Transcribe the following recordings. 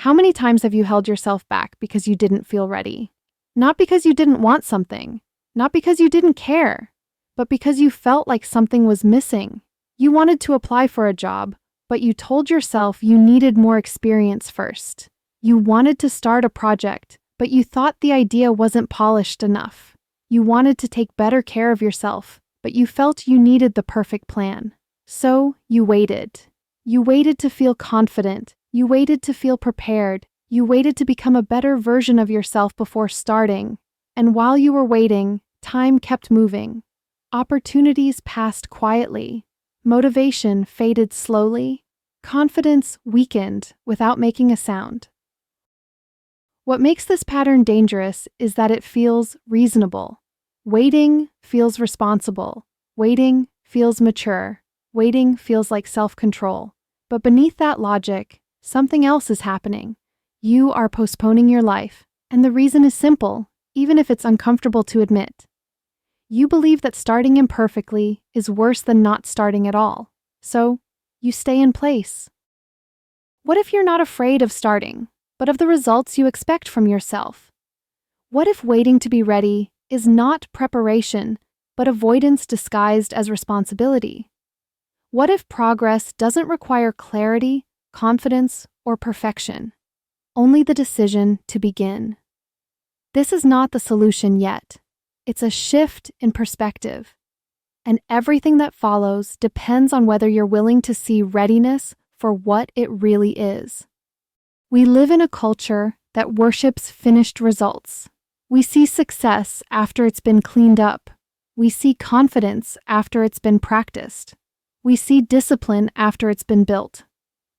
How many times have you held yourself back because you didn't feel ready? Not because you didn't want something, not because you didn't care, but because you felt like something was missing. You wanted to apply for a job, but you told yourself you needed more experience first. You wanted to start a project, but you thought the idea wasn't polished enough. You wanted to take better care of yourself, but you felt you needed the perfect plan. So you waited. You waited to feel confident. You waited to feel prepared. You waited to become a better version of yourself before starting. And while you were waiting, time kept moving. Opportunities passed quietly. Motivation faded slowly. Confidence weakened without making a sound. What makes this pattern dangerous is that it feels reasonable. Waiting feels responsible. Waiting feels mature. Waiting feels like self-control. But beneath that logic, something else is happening. You are postponing your life, and the reason is simple, even if it's uncomfortable to admit. You believe that starting imperfectly is worse than not starting at all, so you stay in place. What if you're not afraid of starting, but of the results you expect from yourself? What if waiting to be ready is not preparation, but avoidance disguised as responsibility? What if progress doesn't require clarity, confidence, or perfection? Only the decision to begin. This is not the solution yet. It's a shift in perspective. And everything that follows depends on whether you're willing to see readiness for what it really is. We live in a culture that worships finished results. We see success after it's been cleaned up. We see confidence after it's been practiced. We see discipline after it's been built.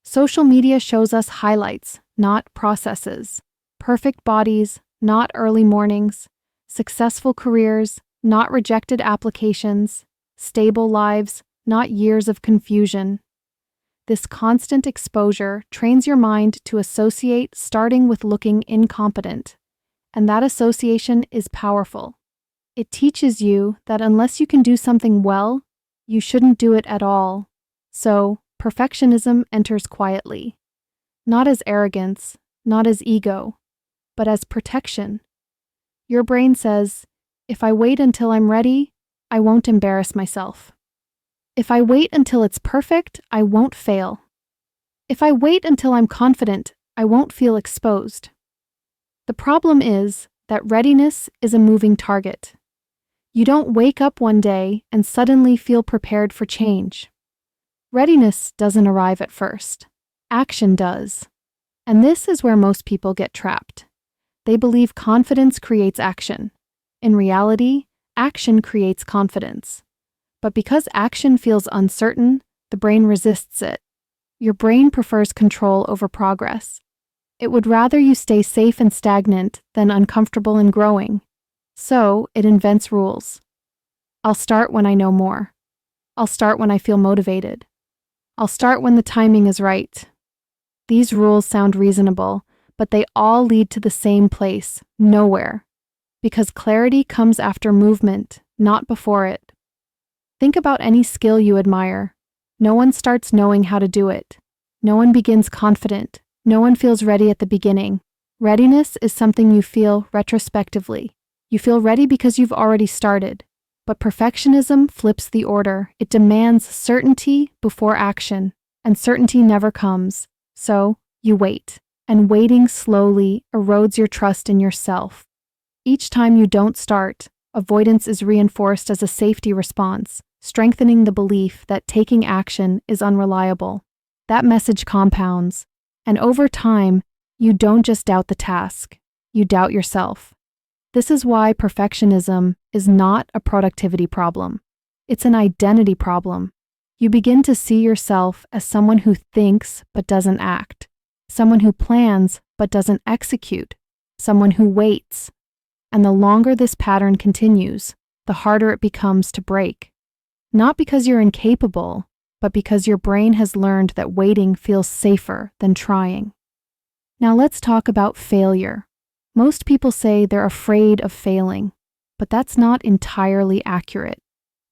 Social media shows us highlights, not processes. Perfect bodies, not early mornings. Successful careers, not rejected applications. Stable lives, not years of confusion. This constant exposure trains your mind to associate starting with looking incompetent, and that association is powerful. It teaches you that unless you can do something well, you shouldn't do it at all. So, perfectionism enters quietly, not as arrogance, not as ego, but as protection. Your brain says, if I wait until I'm ready, I won't embarrass myself. If I wait until it's perfect, I won't fail. If I wait until I'm confident, I won't feel exposed. The problem is that readiness is a moving target. You don't wake up one day and suddenly feel prepared for change. Readiness doesn't arrive at first. Action does. And this is where most people get trapped. They believe confidence creates action. In reality, action creates confidence. But because action feels uncertain, the brain resists it. Your brain prefers control over progress. It would rather you stay safe and stagnant than uncomfortable and growing. So, it invents rules. I'll start when I know more. I'll start when I feel motivated. I'll start when the timing is right. These rules sound reasonable, but they all lead to the same place, nowhere. Because clarity comes after movement, not before it. Think about any skill you admire. No one starts knowing how to do it. No one begins confident. No one feels ready at the beginning. Readiness is something you feel retrospectively. You feel ready because you've already started. But perfectionism flips the order. It demands certainty before action, and certainty never comes. So, you wait. And waiting slowly erodes your trust in yourself. Each time you don't start, avoidance is reinforced as a safety response, strengthening the belief that taking action is unreliable. That message compounds, and over time, you don't just doubt the task, you doubt yourself. This is why perfectionism is not a productivity problem. It's an identity problem. You begin to see yourself as someone who thinks but doesn't act, someone who plans but doesn't execute, someone who waits. And the longer this pattern continues, the harder it becomes to break. Not because you're incapable, but because your brain has learned that waiting feels safer than trying. Now let's talk about failure. Most people say they're afraid of failing, but that's not entirely accurate.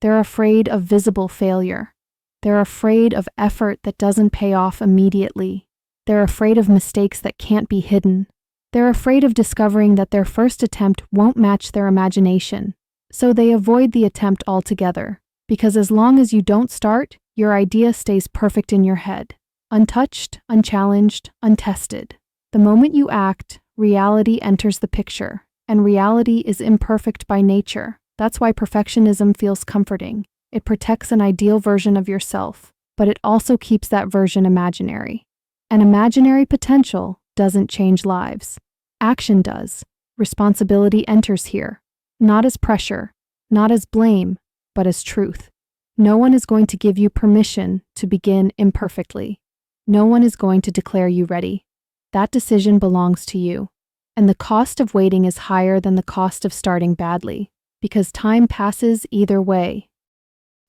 They're afraid of visible failure. They're afraid of effort that doesn't pay off immediately. They're afraid of mistakes that can't be hidden. They're afraid of discovering that their first attempt won't match their imagination. So they avoid the attempt altogether, because as long as you don't start, your idea stays perfect in your head, untouched, unchallenged, untested. The moment you act, reality enters the picture, and reality is imperfect by nature. That's why perfectionism feels comforting. It protects an ideal version of yourself, but it also keeps that version imaginary. And imaginary potential doesn't change lives. Action does. Responsibility enters here, not as pressure, not as blame, but as truth. No one is going to give you permission to begin imperfectly. No one is going to declare you ready. That decision belongs to you. And the cost of waiting is higher than the cost of starting badly, because time passes either way.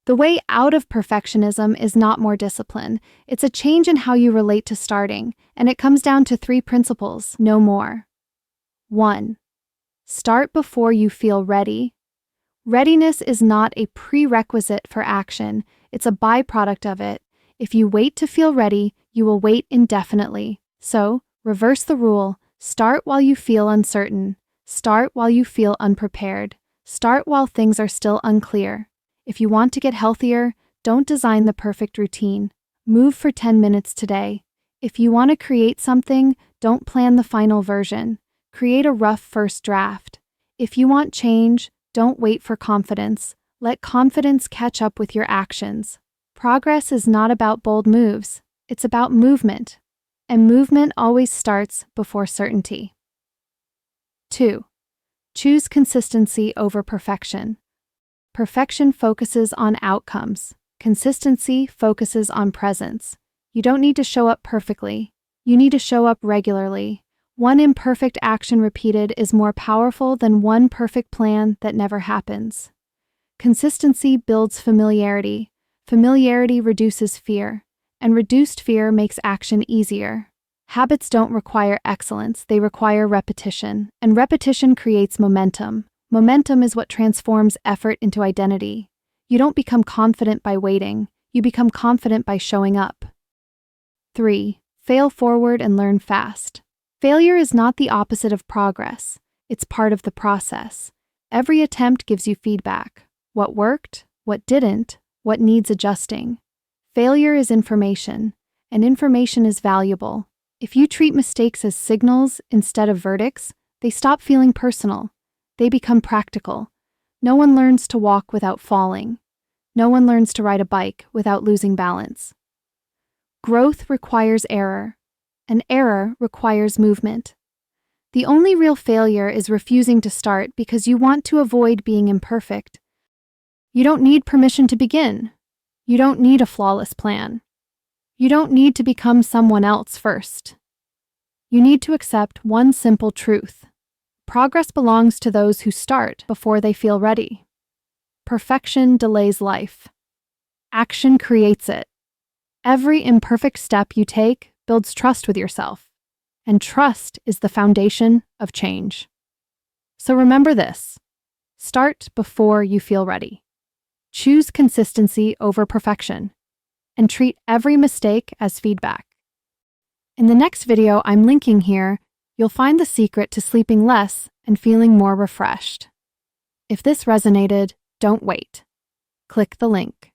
The way out of perfectionism is not more discipline. It's a change in how you relate to starting, and it comes down to 3 principles, no more. 1. Start before you feel ready. Readiness is not a prerequisite for action, it's a byproduct of it. If you wait to feel ready, you will wait indefinitely. So, reverse the rule. Start while you feel uncertain. Start while you feel unprepared. Start while things are still unclear. If you want to get healthier, don't design the perfect routine. Move for 10 minutes today. If you want to create something, don't plan the final version. Create a rough first draft. If you want change, don't wait for confidence. Let confidence catch up with your actions. Progress is not about bold moves. It's about movement. And movement always starts before certainty. 2. Choose consistency over perfection. Perfection focuses on outcomes. Consistency focuses on presence. You don't need to show up perfectly. You need to show up regularly. One imperfect action repeated is more powerful than one perfect plan that never happens. Consistency builds familiarity. Familiarity reduces fear, and reduced fear makes action easier. Habits don't require excellence, they require repetition, and repetition creates momentum. Momentum is what transforms effort into identity. You don't become confident by waiting, you become confident by showing up. 3. Fail forward and learn fast. Failure is not the opposite of progress, it's part of the process. Every attempt gives you feedback. What worked, what didn't, what needs adjusting. Failure is information, and information is valuable. If you treat mistakes as signals instead of verdicts, they stop feeling personal. They become practical. No one learns to walk without falling. No one learns to ride a bike without losing balance. Growth requires error, and error requires movement. The only real failure is refusing to start because you want to avoid being imperfect. You don't need permission to begin. You don't need a flawless plan. You don't need to become someone else first. You need to accept one simple truth. Progress belongs to those who start before they feel ready. Perfection delays life. Action creates it. Every imperfect step you take builds trust with yourself, and trust is the foundation of change. So remember this: start before you feel ready. Choose consistency over perfection, and treat every mistake as feedback. In the next video I'm linking here, you'll find the secret to sleeping less and feeling more refreshed. If this resonated, don't wait. Click the link.